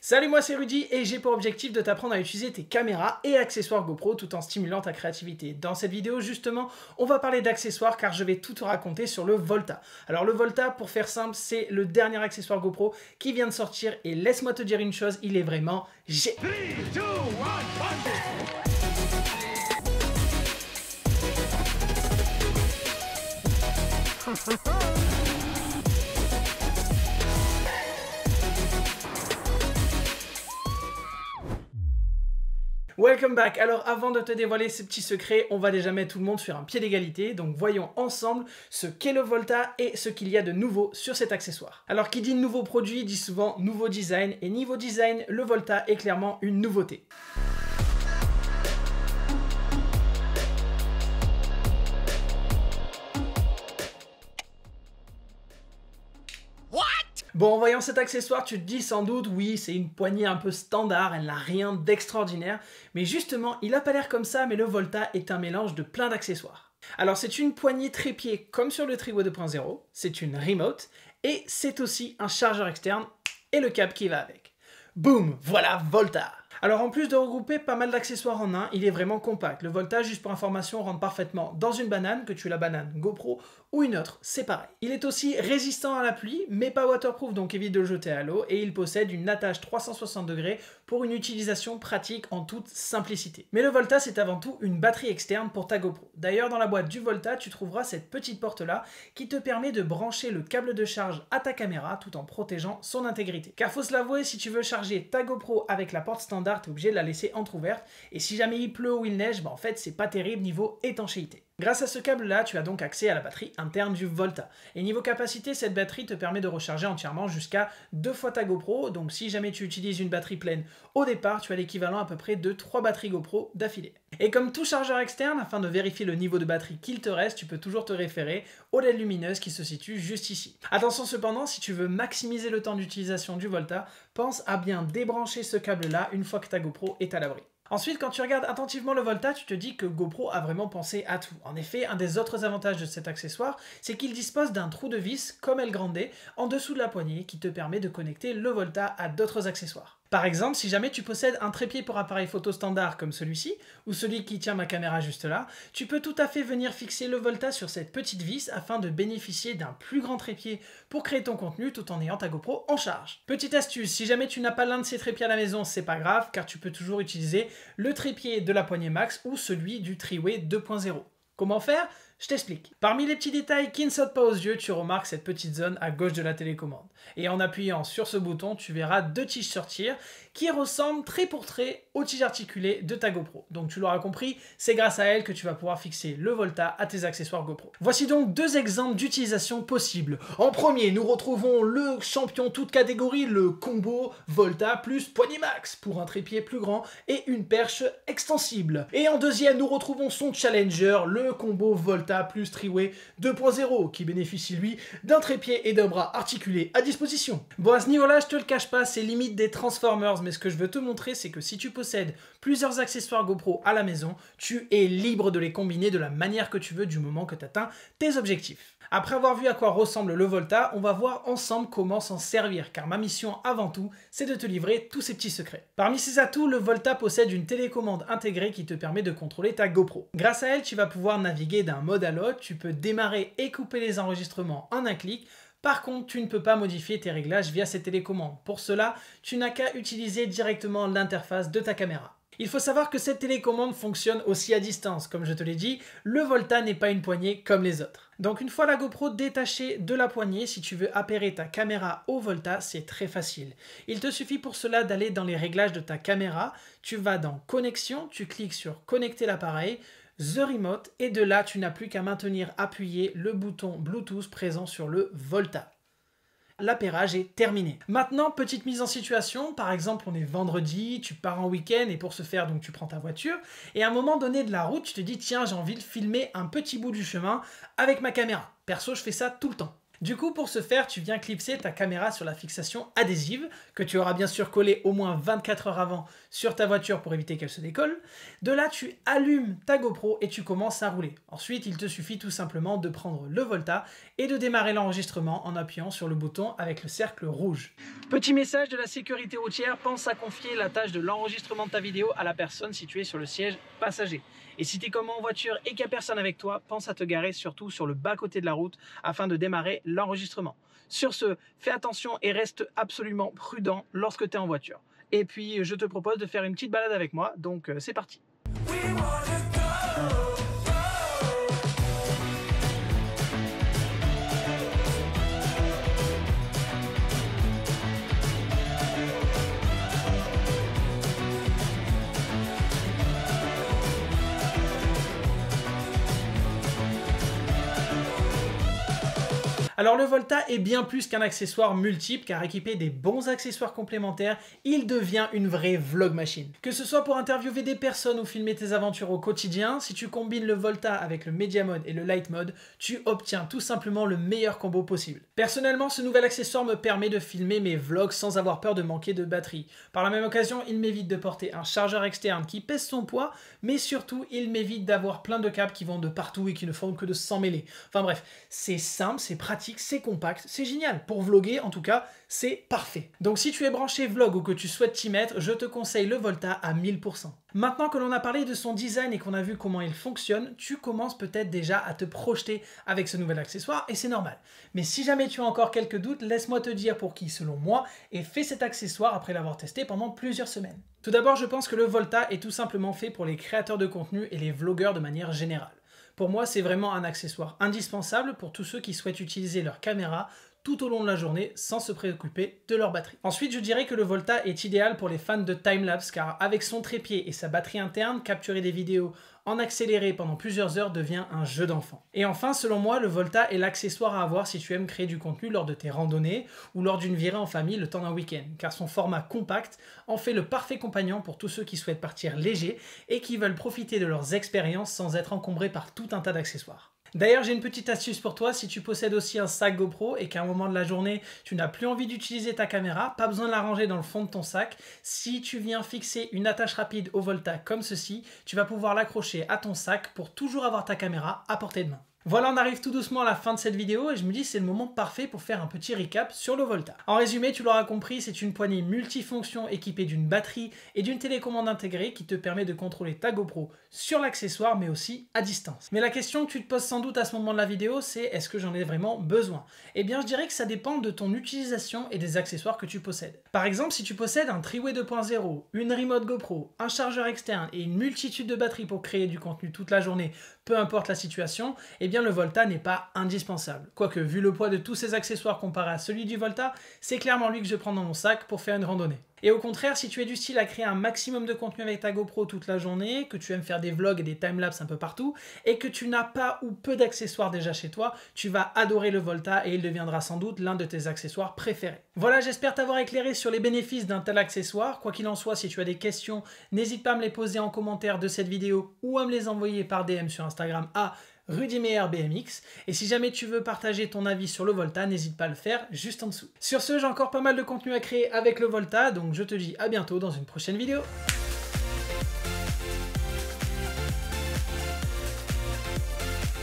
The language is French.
Salut, moi c'est Rudy et j'ai pour objectif de t'apprendre à utiliser tes caméras et accessoires GoPro tout en stimulant ta créativité. Dans cette vidéo justement, on va parler d'accessoires car je vais tout te raconter sur le Volta. Alors le Volta, pour faire simple, c'est le dernier accessoire GoPro qui vient de sortir et laisse-moi te dire une chose, il est vraiment génial. 3, 2, 1, Welcome back. Alors avant de te dévoiler ces petits secrets, on va déjà mettre tout le monde sur un pied d'égalité. Donc voyons ensemble ce qu'est le Volta et ce qu'il y a de nouveau sur cet accessoire. Alors qui dit nouveau produit dit souvent nouveau design et niveau design, le Volta est clairement une nouveauté. Bon, en voyant cet accessoire, tu te dis sans doute, oui, c'est une poignée un peu standard, elle n'a rien d'extraordinaire, mais justement, il n'a pas l'air comme ça, mais le Volta est un mélange de plein d'accessoires. Alors, c'est une poignée trépied comme sur le Triway 2.0, c'est une remote, et c'est aussi un chargeur externe et le câble qui va avec. Boum, voilà Volta! Alors en plus de regrouper pas mal d'accessoires en un, il est vraiment compact. Le Volta, juste pour information, rentre parfaitement dans une banane, que tu aies la banane GoPro ou une autre, c'est pareil. Il est aussi résistant à la pluie, mais pas waterproof, donc évite de le jeter à l'eau, et il possède une attache 360 degrés pour une utilisation pratique en toute simplicité. Mais le Volta, c'est avant tout une batterie externe pour ta GoPro. D'ailleurs, dans la boîte du Volta, tu trouveras cette petite porte-là qui te permet de brancher le câble de charge à ta caméra tout en protégeant son intégrité. Car faut se l'avouer, si tu veux charger ta GoPro avec la porte standard, tu es obligé de la laisser entrouverte, et si jamais il pleut ou il neige, en fait c'est pas terrible niveau étanchéité. Grâce à ce câble là, tu as donc accès à la batterie interne du Volta. Et niveau capacité, cette batterie te permet de recharger entièrement jusqu'à 2 fois ta GoPro, donc si jamais tu utilises une batterie pleine au départ, tu as l'équivalent à peu près de 3 batteries GoPro d'affilée. Et comme tout chargeur externe, afin de vérifier le niveau de batterie qu'il te reste, tu peux toujours te référer aux LED lumineuses qui se situent juste ici. Attention cependant, si tu veux maximiser le temps d'utilisation du Volta, pense à bien débrancher ce câble là une fois que ta GoPro est à l'abri. Ensuite, quand tu regardes attentivement le Volta, tu te dis que GoPro a vraiment pensé à tout. En effet, un des autres avantages de cet accessoire, c'est qu'il dispose d'un trou de vis, comme El Grande, en dessous de la poignée, qui te permet de connecter le Volta à d'autres accessoires. Par exemple, si jamais tu possèdes un trépied pour appareil photo standard comme celui-ci, ou celui qui tient ma caméra juste là, tu peux tout à fait venir fixer le Volta sur cette petite vis afin de bénéficier d'un plus grand trépied pour créer ton contenu tout en ayant ta GoPro en charge. Petite astuce, si jamais tu n'as pas l'un de ces trépieds à la maison, c'est pas grave, car tu peux toujours utiliser le trépied de la poignée max ou celui du Triway 2.0. Comment faire? Je t'explique. Parmi les petits détails qui ne sautent pas aux yeux, tu remarques cette petite zone à gauche de la télécommande. Et en appuyant sur ce bouton, tu verras 2 tiges sortir qui ressemblent trait pour trait aux tiges articulées de ta GoPro. Donc tu l'auras compris, c'est grâce à elles que tu vas pouvoir fixer le Volta à tes accessoires GoPro. Voici donc 2 exemples d'utilisation possible. En premier, nous retrouvons le champion toute catégorie, le combo Volta plus poignée max pour un trépied plus grand et une perche extensible. Et en deuxième, nous retrouvons son challenger, le combo Volta plus Triway 2.0 qui bénéficie lui d'un trépied et d'un bras articulés à disposition. Bon, à ce niveau-là, je te le cache pas, c'est limite des Transformers, mais ce que je veux te montrer, c'est que si tu possèdes plusieurs accessoires GoPro à la maison, tu es libre de les combiner de la manière que tu veux du moment que tu atteins tes objectifs. Après avoir vu à quoi ressemble le Volta, on va voir ensemble comment s'en servir, car ma mission avant tout, c'est de te livrer tous ces petits secrets. Parmi ces atouts, le Volta possède une télécommande intégrée qui te permet de contrôler ta GoPro. Grâce à elle, tu vas pouvoir naviguer d'un mode à l'autre, tu peux démarrer et couper les enregistrements en un clic. Par contre, tu ne peux pas modifier tes réglages via cette télécommande. Pour cela, tu n'as qu'à utiliser directement l'interface de ta caméra. Il faut savoir que cette télécommande fonctionne aussi à distance. Comme je te l'ai dit, le Volta n'est pas une poignée comme les autres. Donc une fois la GoPro détachée de la poignée, si tu veux appairer ta caméra au Volta, c'est très facile. Il te suffit pour cela d'aller dans les réglages de ta caméra, tu vas dans Connexion, tu cliques sur Connecter l'appareil, The Remote, et de là, tu n'as plus qu'à maintenir appuyé le bouton Bluetooth présent sur le Volta. L'appairage est terminé. Maintenant, petite mise en situation, par exemple on est vendredi, tu pars en week-end et pour ce faire donc tu prends ta voiture et à un moment donné de la route tu te dis tiens j'ai envie de filmer un petit bout du chemin avec ma caméra. Perso je fais ça tout le temps. Du coup, pour ce faire, tu viens clipser ta caméra sur la fixation adhésive, que tu auras bien sûr collée au moins 24 heures avant sur ta voiture pour éviter qu'elle se décolle. De là, tu allumes ta GoPro et tu commences à rouler. Ensuite, il te suffit tout simplement de prendre le Volta et de démarrer l'enregistrement en appuyant sur le bouton avec le cercle rouge. Petit message de la sécurité routière, pense à confier la tâche de l'enregistrement de ta vidéo à la personne située sur le siège passager. Et si tu es comme moi en voiture et qu'il n'y a personne avec toi, pense à te garer surtout sur le bas-côté de la route afin de démarrer l'enregistrement. Sur ce, fais attention et reste absolument prudent lorsque tu es en voiture. Et puis, je te propose de faire une petite balade avec moi, donc c'est parti. Alors le Volta est bien plus qu'un accessoire multiple car équipé des bons accessoires complémentaires, il devient une vraie vlog machine. Que ce soit pour interviewer des personnes ou filmer tes aventures au quotidien, si tu combines le Volta avec le Media Mode et le Light Mode, tu obtiens tout simplement le meilleur combo possible. Personnellement, ce nouvel accessoire me permet de filmer mes vlogs sans avoir peur de manquer de batterie. Par la même occasion, il m'évite de porter un chargeur externe qui pèse son poids, mais surtout, il m'évite d'avoir plein de câbles qui vont de partout et qui ne font que de s'emmêler. Enfin bref, c'est simple, c'est pratique, c'est compact, c'est génial. Pour vlogger, en tout cas, c'est parfait. Donc si tu es branché vlog ou que tu souhaites t'y mettre, je te conseille le Volta à 1000%. Maintenant que l'on a parlé de son design et qu'on a vu comment il fonctionne, tu commences peut-être déjà à te projeter avec ce nouvel accessoire et c'est normal. Mais si jamais tu as encore quelques doutes, laisse-moi te dire pour qui, selon moi, est fait cet accessoire après l'avoir testé pendant plusieurs semaines. Tout d'abord, je pense que le Volta est tout simplement fait pour les créateurs de contenu et les vlogueurs de manière générale. Pour moi, c'est vraiment un accessoire indispensable pour tous ceux qui souhaitent utiliser leur caméra tout au long de la journée sans se préoccuper de leur batterie. Ensuite, je dirais que le Volta est idéal pour les fans de timelapse car avec son trépied et sa batterie interne, capturer des vidéos en accéléré pendant plusieurs heures devient un jeu d'enfant. Et enfin, selon moi, le Volta est l'accessoire à avoir si tu aimes créer du contenu lors de tes randonnées ou lors d'une virée en famille le temps d'un week-end, car son format compact en fait le parfait compagnon pour tous ceux qui souhaitent partir léger et qui veulent profiter de leurs expériences sans être encombrés par tout un tas d'accessoires. D'ailleurs, j'ai une petite astuce pour toi, si tu possèdes aussi un sac GoPro et qu'à un moment de la journée, tu n'as plus envie d'utiliser ta caméra, pas besoin de la ranger dans le fond de ton sac. Si tu viens fixer une attache rapide au Volta comme ceci, tu vas pouvoir l'accrocher à ton sac pour toujours avoir ta caméra à portée de main. Voilà, on arrive tout doucement à la fin de cette vidéo et je me dis c'est le moment parfait pour faire un petit recap sur le Volta. En résumé, tu l'auras compris, c'est une poignée multifonction équipée d'une batterie et d'une télécommande intégrée qui te permet de contrôler ta GoPro sur l'accessoire mais aussi à distance. Mais la question que tu te poses sans doute à ce moment de la vidéo, c'est est-ce que j'en ai vraiment besoin? Eh bien, je dirais que ça dépend de ton utilisation et des accessoires que tu possèdes. Par exemple, si tu possèdes un Triway 2.0, une remote GoPro, un chargeur externe et une multitude de batteries pour créer du contenu toute la journée, peu importe la situation, eh bien le Volta n'est pas indispensable. Quoique, vu le poids de tous ces accessoires comparé à celui du Volta, c'est clairement lui que je prends dans mon sac pour faire une randonnée. Et au contraire, si tu es du style à créer un maximum de contenu avec ta GoPro toute la journée, que tu aimes faire des vlogs et des timelapses un peu partout, et que tu n'as pas ou peu d'accessoires déjà chez toi, tu vas adorer le Volta et il deviendra sans doute l'un de tes accessoires préférés. Voilà, j'espère t'avoir éclairé sur les bénéfices d'un tel accessoire. Quoi qu'il en soit, si tu as des questions, n'hésite pas à me les poser en commentaire de cette vidéo ou à me les envoyer par DM sur Instagram à RudyMeyerBMX. Et si jamais tu veux partager ton avis sur le Volta, n'hésite pas à le faire juste en dessous. Sur ce, j'ai encore pas mal de contenu à créer avec le Volta, donc je te dis à bientôt dans une prochaine vidéo.